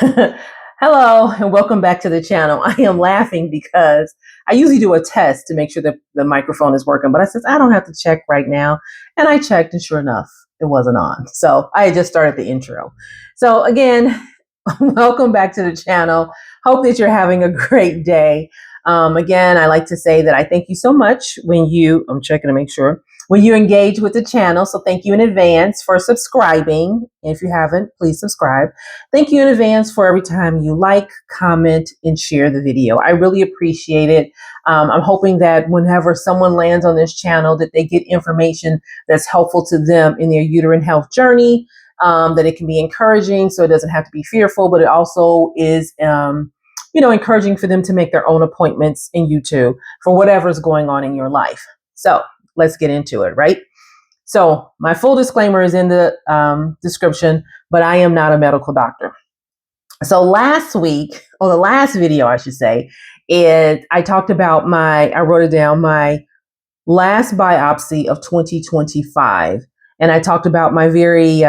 Hello and welcome back to the channel. I am laughing because I usually do a test to make sure that the microphone is working, but I said I don't have to check right now. And I checked and sure enough, it wasn't on. So I had just started the intro. So again, welcome back to the channel. Hope that you're having a great day. Again, I like to say that I thank you so much I'm checking to make sure, when you engage with the channel. So thank you in advance for subscribing. If you haven't, please subscribe. Thank you in advance for every time you like, comment, and share the video. I really appreciate it. I'm hoping that whenever someone lands on this channel, that they get information that's helpful to them in their uterine health journey, that it can be encouraging so it doesn't have to be fearful, but it also is encouraging for them to make their own appointments in YouTube for whatever's going on in your life. So let's get into it, right? So my full disclaimer is in the description, but I am not a medical doctor. So last week, or the last video, I should say, I talked about I wrote it down, my last biopsy of 2025. And I talked about my very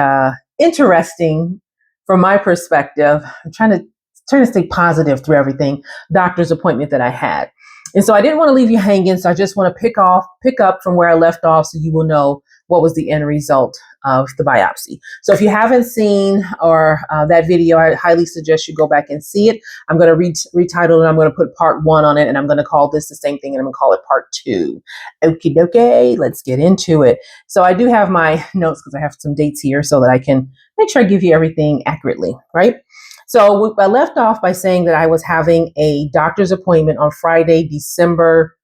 interesting, from my perspective, I'm trying to stay positive through everything, doctor's appointment that I had. And so I didn't want to leave you hanging. So I just want to pick up from where I left off so you will know what was the end result of the biopsy. So if you haven't seen that video, I highly suggest you go back and see it. I'm going to retitle it. I'm going to put part 1 on it, and I'm going to call this the same thing, and I'm going to call it part 2. Okie dokie, let's get into it. So I do have my notes because I have some dates here so that I can make sure I give you everything accurately, right? So I left off by saying that I was having a doctor's appointment on Friday, December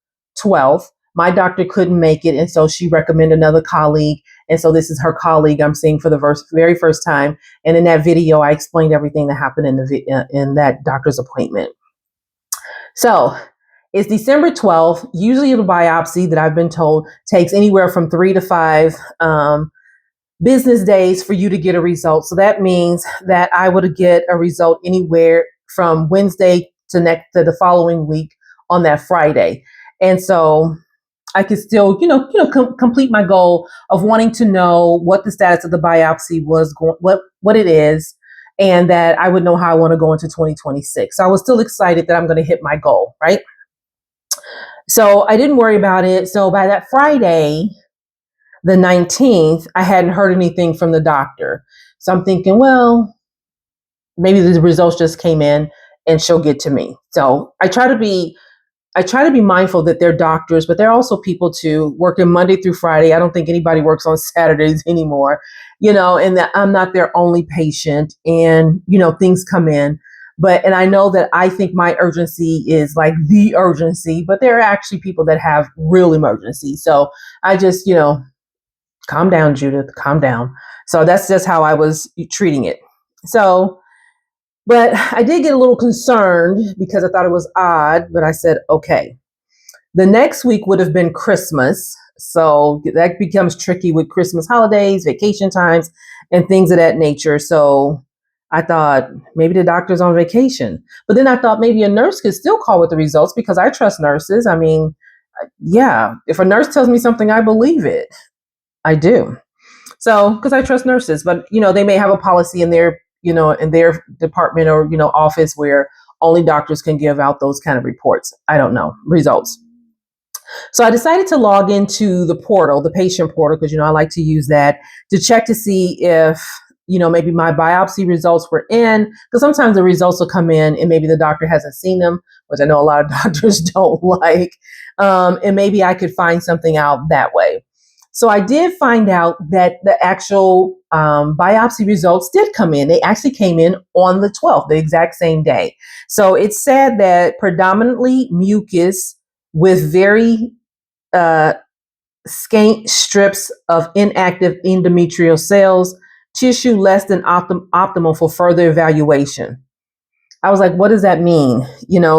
12th. My doctor couldn't make it, and so she recommended another colleague. And so this is her colleague I'm seeing for the very first time. And in that video, I explained everything that happened in that doctor's appointment. So it's December 12th. Usually the biopsy, that I've been told, takes anywhere from 3 to 5 business days for you to get a result. So that means that I would get a result anywhere from Wednesday to the following week on that Friday. And so I could still, complete my goal of wanting to know what the status of the biopsy was, what it is, and that I would know how I want to go into 2026. So I was still excited that I'm going to hit my goal, right? So I didn't worry about it. So by that Friday, the 19th, I hadn't heard anything from the doctor. So I'm thinking, well, maybe the results just came in and she'll get to me. So I try to be mindful that they're doctors, but they're also people too, working Monday through Friday. I don't think anybody works on Saturdays anymore, and that I'm not their only patient, and, things come in. And I know that I think my urgency is like the urgency, but there are actually people that have real emergency. So I just, calm down, Judith, calm down. So that's just how I was treating it. So, but I did get a little concerned because I thought it was odd, but I said, okay. The next week would have been Christmas. So that becomes tricky with Christmas holidays, vacation times, and things of that nature. So I thought maybe the doctor's on vacation. But then I thought maybe a nurse could still call with the results because I trust nurses. I mean, yeah, if a nurse tells me something, I believe it. I do. So, because I trust nurses, but they may have a policy in their department or, office where only doctors can give out those kind of reports. I don't know, results. So I decided to log into the portal, the patient portal, because, I like to use that to check to see if, maybe my biopsy results were in, because sometimes the results will come in and maybe the doctor hasn't seen them, which I know a lot of doctors don't like. And maybe I could find something out that way. So I did find out that the actual biopsy results did come in. They actually came in on the 12th, the exact same day. So it said that predominantly mucus with very scant strips of inactive endometrial cells, tissue less than optimal for further evaluation. I was like, what does that mean?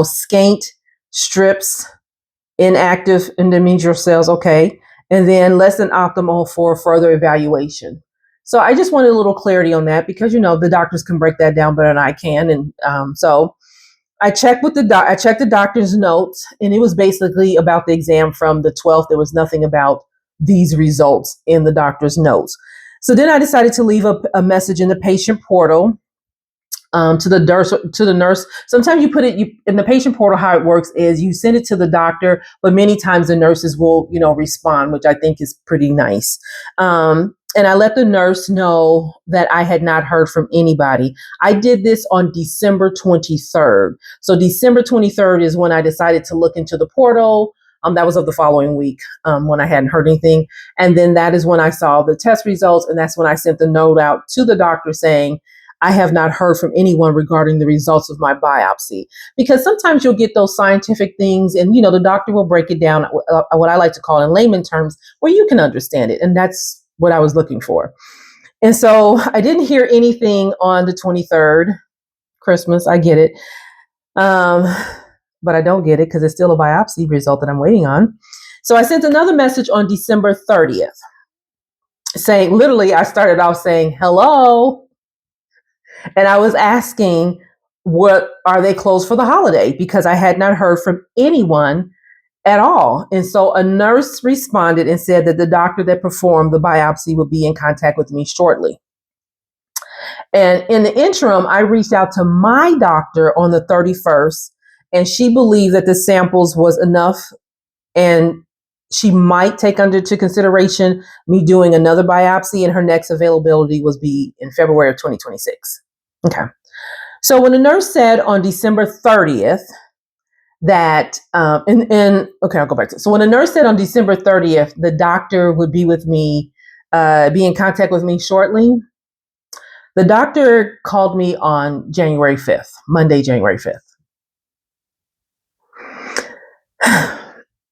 Scant strips, inactive endometrial cells, okay. And then less than optimal for further evaluation. So I just wanted a little clarity on that because, the doctors can break that down better than I can. And so I checked I checked the doctor's notes, and it was basically about the exam from the 12th. There was nothing about these results in the doctor's notes. So then I decided to leave a message in the patient portal to the nurse. Sometimes you put it in the patient portal. How it works is you send it to the doctor, but many times the nurses will, respond, which I think is pretty nice. And I let the nurse know that I had not heard from anybody. I did this on December 23rd. So December 23rd is when I decided to look into the portal. That was of the following week, when I hadn't heard anything. And then that is when I saw the test results. And that's when I sent the note out to the doctor saying, I have not heard from anyone regarding the results of my biopsy. Because sometimes you'll get those scientific things and, the doctor will break it down, what I like to call in layman terms, where you can understand it. And that's what I was looking for. And so I didn't hear anything on the 23rd, Christmas. I get it. But I don't get it because it's still a biopsy result that I'm waiting on. So I sent another message on December 30th saying, literally, I started off saying, hello. And I was asking, what are they closed for the holiday? Because I had not heard from anyone at all. And so a nurse responded and said that the doctor that performed the biopsy would be in contact with me shortly. And in the interim, I reached out to my doctor on the 31st, and she believed that the samples was enough, and she might take under to consideration me doing another biopsy, and her next availability was be in February of 2026. Okay. So when the nurse said on December 30th that, okay, I'll go back to it. So when the nurse said on December 30th, the doctor would be with me, be in contact with me shortly, the doctor called me on January 5th, Monday, January 5th.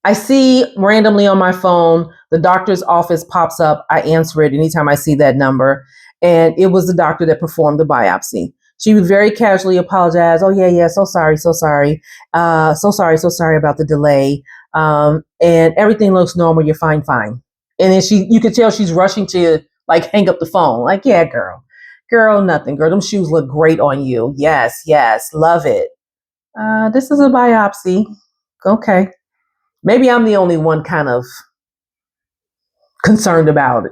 I see randomly on my phone, the doctor's office pops up. I answer it anytime I see that number. And it was the doctor that performed the biopsy. She would very casually apologize. Oh, yeah, so sorry. So sorry about the delay. And everything looks normal. You're fine. And then you could tell she's rushing to hang up the phone. Like, yeah, girl, nothing. Girl, them shoes look great on you. Yes, love it. This is a biopsy. Okay. Maybe I'm the only one kind of concerned about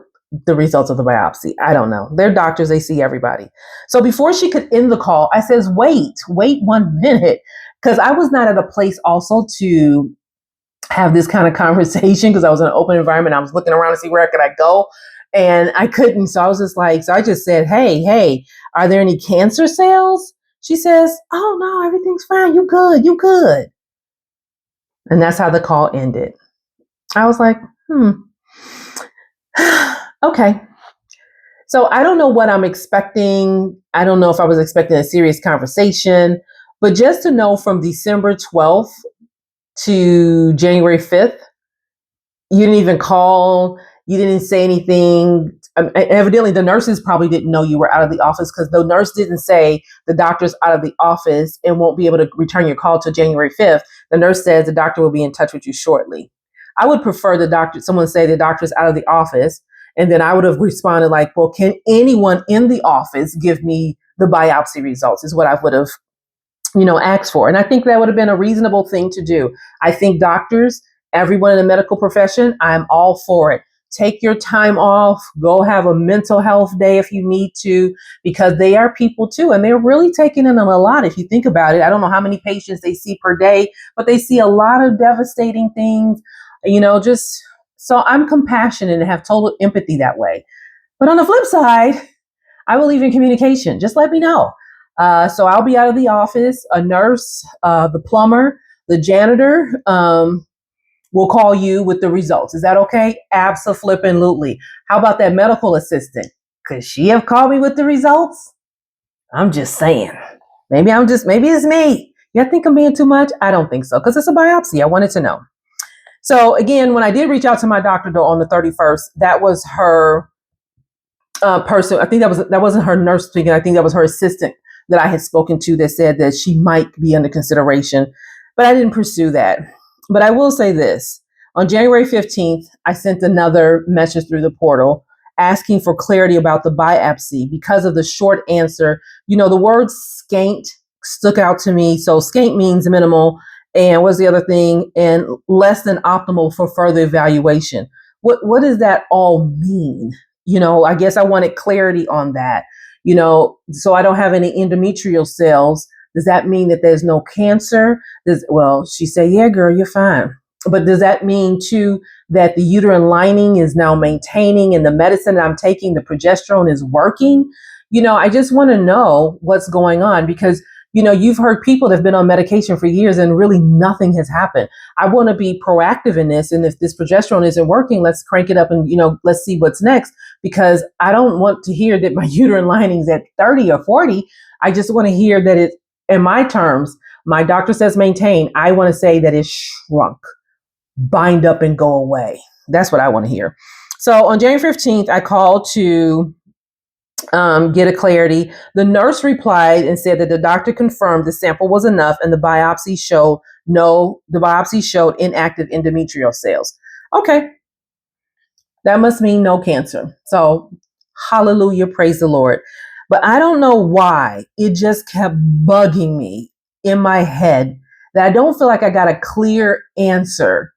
the results of the biopsy. I don't know. They're doctors. They see everybody. So before she could end the call, I says, wait 1 minute. Because I was not at a place also to have this kind of conversation because I was in an open environment. I was looking around to see where could I go. And I couldn't. So I was just so I just said, hey, are there any cancer cells? She says, oh, no, everything's fine. You good. And that's how the call ended. I was like, okay. So I don't know what I'm expecting. I don't know if I was expecting a serious conversation, but just to know from December 12th to January 5th, you didn't even call. You didn't say anything. Evidently, the nurses probably didn't know you were out of the office because the nurse didn't say the doctor's out of the office and won't be able to return your call till January 5th. The nurse says the doctor will be in touch with you shortly. I would prefer someone say the doctor's out of the office. And then I would have responded well, can anyone in the office give me the biopsy results is what I would have, asked for. And I think that would have been a reasonable thing to do. I think doctors, everyone in the medical profession, I'm all for it. Take your time off, go have a mental health day if you need to, because they are people too. And they're really taking in a lot. If you think about it, I don't know how many patients they see per day, but they see a lot of devastating things, so I'm compassionate and have total empathy that way. But on the flip side, I believe in communication. Just let me know. So I'll be out of the office. A nurse, the plumber, the janitor, will call you with the results. Is that okay? Abso-flippin-lutely. How about that medical assistant? Could she have called me with the results? I'm just saying. Maybe it's me. You think I'm being too much? I don't think so, because it's a biopsy. I wanted to know. So again, when I did reach out to my doctor though on the 31st, that was her person. I think that wasn't her nurse speaking. I think that was her assistant that I had spoken to that said that she might be under consideration, but I didn't pursue that. But I will say this. On January 15th, I sent another message through the portal asking for clarity about the biopsy because of the short answer. The word scant stuck out to me. So scant means minimal. And what's the other thing? And less than optimal for further evaluation. What does that all mean? I guess I wanted clarity on that. So I don't have any endometrial cells. Does that mean that there's no cancer? Well, she said, yeah, girl, you're fine. But does that mean too that the uterine lining is now maintaining and the medicine that I'm taking, the progesterone, is working? I just want to know what's going on because, you've heard people that have been on medication for years and really nothing has happened. I want to be proactive in this. And if this progesterone isn't working, let's crank it up and, let's see what's next, because I don't want to hear that my uterine lining's at 30 or 40. I just want to hear that it, in my terms, my doctor says maintain. I want to say that it's shrunk, bind up and go away. That's what I want to hear. So on January 15th, I called to get a clarity. The nurse replied and said that the doctor confirmed the sample was enough and the biopsy showed inactive endometrial cells. Okay. That must mean no cancer. So hallelujah, praise the Lord. But I don't know why it just kept bugging me in my head that I don't feel like I got a clear answer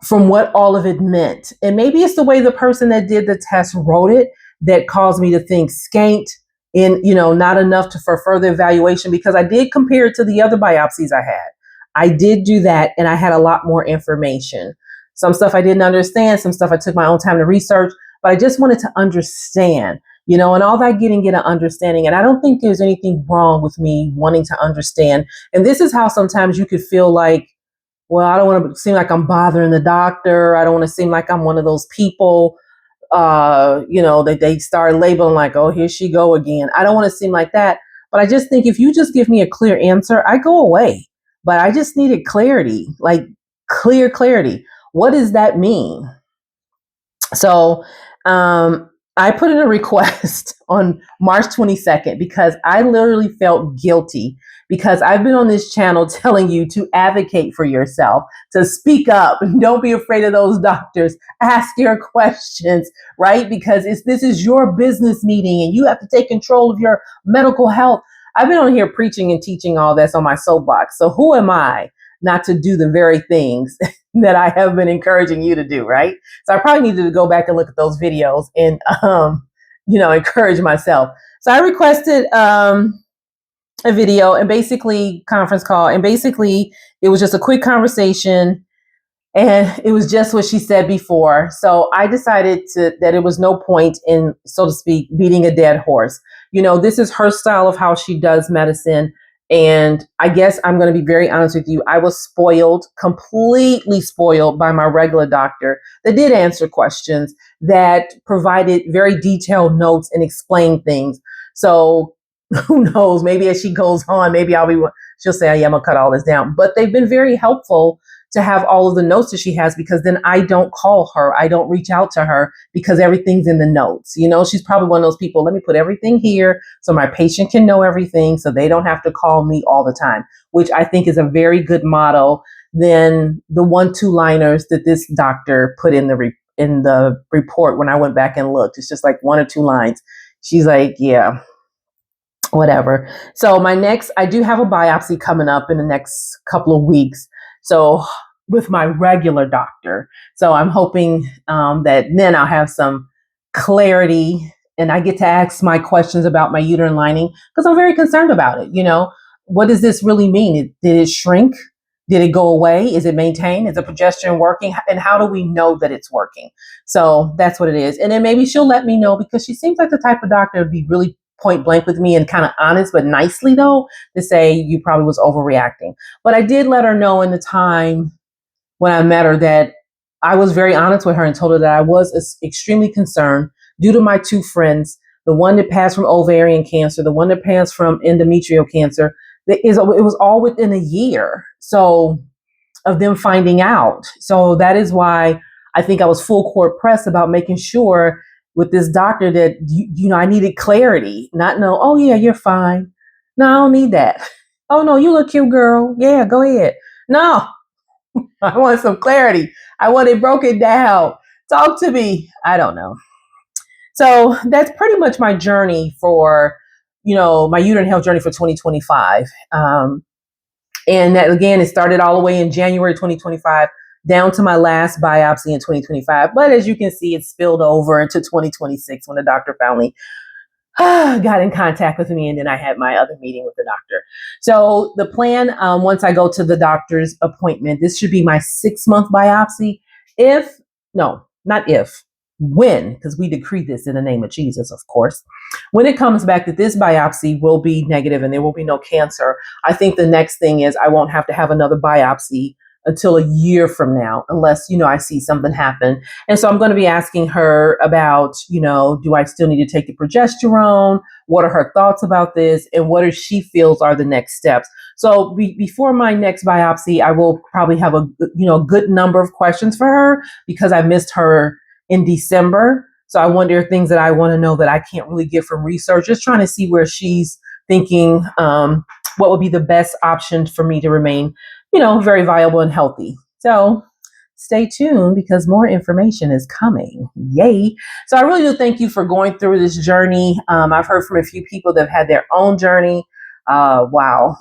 from what all of it meant. And maybe it's the way the person that did the test wrote it that caused me to think scant and, not enough for further evaluation, because I did compare it to the other biopsies I had. I did do that and I had a lot more information. Some stuff I didn't understand, some stuff I took my own time to research, but I just wanted to understand, and all that getting an understanding. And I don't think there's anything wrong with me wanting to understand. And this is how sometimes you could feel like, well, I don't want to seem like I'm bothering the doctor. I don't want to seem like I'm one of those people, that they start labeling like, oh, here she go again. I don't want to seem like that. But I just think if you just give me a clear answer, I go away. But I just needed clarity, like clear clarity. What does that mean? So I put in a request on March 22nd because I literally felt guilty, because I've been on this channel telling you to advocate for yourself, to speak up, and don't be afraid of those doctors. Ask your questions, right? Because this is your business meeting and you have to take control of your medical health. I've been on here preaching and teaching all this on my soapbox. So who am I not to do the very things that I have been encouraging you to do, right? So I probably needed to go back and look at those videos and, encourage myself. So I requested a video and basically conference call. And basically it was just a quick conversation. And it was just what she said before. So I decided that it was no point in, so to speak, beating a dead horse. This is her style of how she does medicine. And I guess I'm going to be very honest with you. I was spoiled, completely spoiled by my regular doctor that did answer questions, that provided very detailed notes and explained things. So who knows, maybe as she goes on, she'll say, oh, yeah, I'm going to cut all this down. But they've been very helpful to have all of the notes that she has, because then I don't call her. I don't reach out to her because everything's in the notes. She's probably one of those people, let me put everything here so my patient can know everything so they don't have to call me all the time, which I think is a very good motto than the 1-2-liners that this doctor put in the report when I went back and looked. It's just like 1 or 2 lines. She's like, yeah, whatever. So I do have a biopsy coming up in the next couple of weeks. So with my regular doctor. So I'm hoping that then I'll have some clarity and I get to ask my questions about my uterine lining, because I'm very concerned about it. What does this really mean? Did it shrink? Did it go away? Is it maintained? Is the progesterone working? And how do we know that it's working? So that's what it is. And then maybe she'll let me know, because she seems like the type of doctor to be really point blank with me and kind of honest, but nicely though, to say you probably was overreacting. But I did let her know in the time when I met her that I was very honest with her and told her that I was extremely concerned due to my 2 friends, the one that passed from ovarian cancer, the one that passed from endometrial cancer. It was all within a year. So of them finding out. So that is why I think I was full court press about making sure with this doctor that, I needed clarity, not know, oh yeah, you're fine. No, I don't need that. Oh no, you look cute, girl. Yeah, go ahead. No, I want some clarity. I want it broken down. Talk to me. I don't know. So that's pretty much my journey for, my uterine health journey for 2025. And that, again, it started all the way in January 2025 down to my last biopsy in 2025. But as you can see, it spilled over into 2026 when the doctor finally got in contact with me, and then I had my other meeting with the doctor. So the plan, once I go to the doctor's appointment, this should be my 6-month biopsy. If, no, not if, when, because we decree this in the name of Jesus, of course. When it comes back that this biopsy will be negative and there will be no cancer, I think the next thing is I won't have to have another biopsy until a year from now, unless, I see something happen. And so I'm going to be asking her about, do I still need to take the progesterone? What are her thoughts about this? And what does she feels are the next steps? So before my next biopsy, I will probably have a good number of questions for her because I missed her in December. So I wonder things that I want to know that I can't really get from research, just trying to see where she's thinking, what would be the best option for me to remain, very viable and healthy. So stay tuned because more information is coming. Yay. So I really do thank you for going through this journey. I've heard from a few people that have had their own journey. Wow.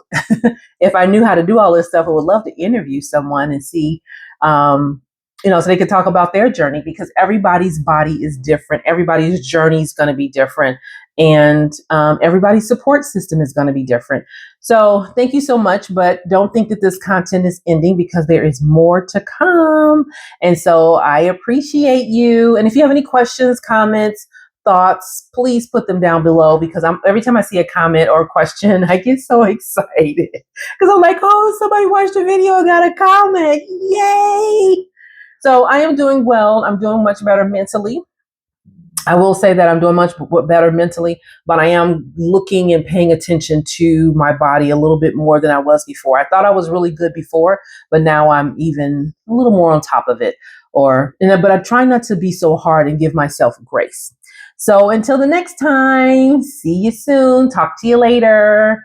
If I knew how to do all this stuff, I would love to interview someone and see, so they could talk about their journey, because everybody's body is different. Everybody's journey is going to be different. And everybody's support system is going to be different. So thank you so much, but don't think that this content is ending, because there is more to come. And so I appreciate you. And if you have any questions, comments, thoughts, please put them down below, because every time I see a comment or a question, I get so excited because I'm like, oh, somebody watched the video and got a comment. Yay. So I am doing well. I'm doing much better mentally. I will say that I'm doing much better mentally, but I am looking and paying attention to my body a little bit more than I was before. I thought I was really good before, but now I'm even a little more on top of it. But I try not to be so hard and give myself grace. So until the next time, see you soon. Talk to you later.